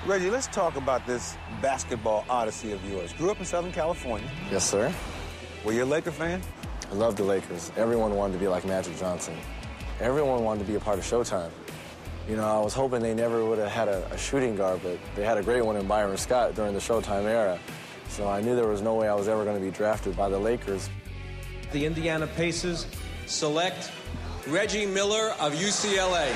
Reggie, let's talk about this basketball odyssey of yours. Grew up in Southern California. Yes, sir. Were you a Laker fan? I love the Lakers. Everyone wanted to be like Magic Johnson. Everyone wanted to be a part of Showtime. You know, I was hoping they never would have had a shooting guard, but they had a great one in Byron Scott during the Showtime era. So I knew there was no way I was ever going to be drafted by the Lakers. The Indiana Pacers select Reggie Miller of UCLA.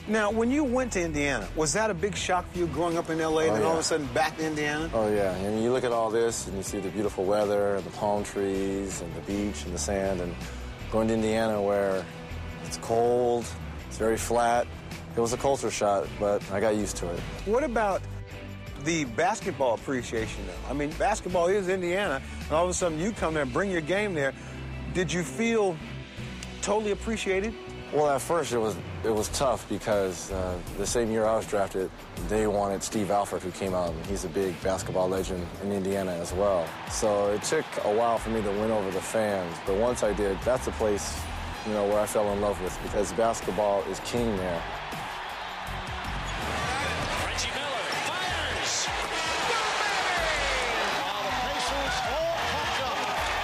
Now, when you went to Indiana, was that a big shock for you growing up in L.A. and then all of a sudden back to Indiana? Oh, yeah. And you look at all this and you see the beautiful weather and the palm trees and the beach and the sand, and going to Indiana where it's cold, it's very flat. It was a culture shock, but I got used to it. What about the basketball appreciation, though? I mean, basketball is Indiana, and all of a sudden you come there and bring your game there. Did you feel totally appreciated? Well, at first it was tough because the same year I was drafted, they wanted Steve Alford, who came out, and he's a big basketball legend in Indiana as well. So it took a while for me to win over the fans, but once I did, that's the place, you know, where I fell in love with, because basketball is king there. Reggie Miller fires. Go, baby! Now the Pacers all pumped up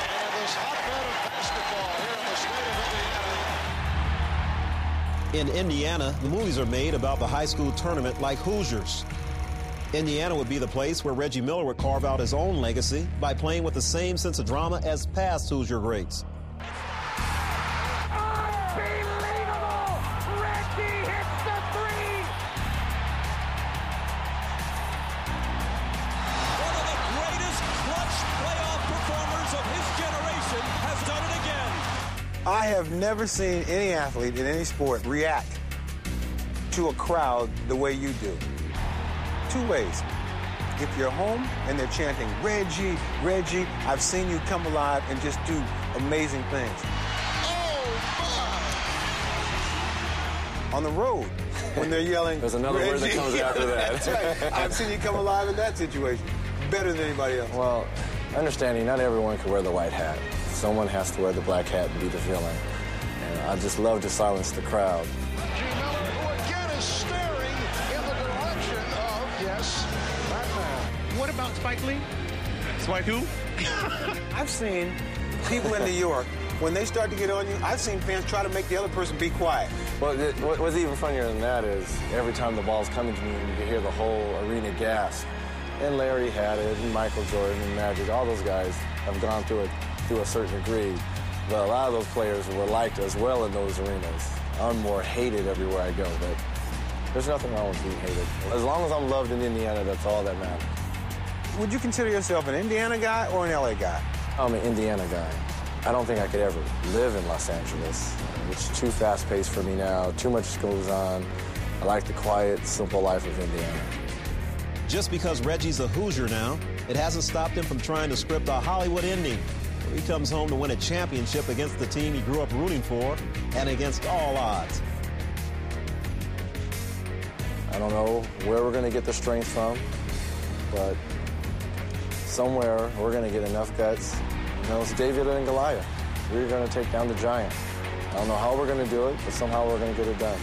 in this hotbed of basketball here in the state of Indiana. In Indiana, the movies are made about the high school tournament like Hoosiers. Indiana would be the place where Reggie Miller would carve out his own legacy by playing with the same sense of drama as past Hoosier greats. Unbelievable! Reggie hits the three! One of the greatest clutch playoff performers of his generation has done it again. I have never seen any athlete in any sport react to a crowd the way you do. Two ways. If you're home and they're chanting, Reggie, Reggie, I've seen you come alive and just do amazing things. On the road, when they're yelling, There's another word that comes after that. That's right. I've seen you come alive in that situation. Better than anybody else. Well, understanding not everyone can wear the white hat. Someone has to wear the black hat and be the villain. And I just love to silence the crowd. Reggie Miller, who again is staring in the direction of, yes, Batman. What about Spike Lee? Spike who? I've seen people in New York, when they start to get on you, I've seen fans try to make the other person be quiet. Well, what's even funnier than that is every time the ball's coming to me, you can hear the whole arena gasp. And Larry had it, and Michael Jordan, and Magic, all those guys have gone through it to a certain degree. But a lot of those players were liked as well in those arenas. I'm more hated everywhere I go, but there's nothing wrong with being hated. As long as I'm loved in Indiana, that's all that matters. Would you consider yourself an Indiana guy or an LA guy? I'm an Indiana guy. I don't think I could ever live in Los Angeles. It's too fast-paced for me now. Too much goes on. I like the quiet, simple life of Indiana. Just because Reggie's a Hoosier now, it hasn't stopped him from trying to script a Hollywood ending, where he comes home to win a championship against the team he grew up rooting for and against all odds. I don't know where we're going to get the strength from, but somewhere we're going to get enough guts. You know, it's David and Goliath. We're going to take down the giant. I don't know how we're going to do it, but somehow we're going to get it done.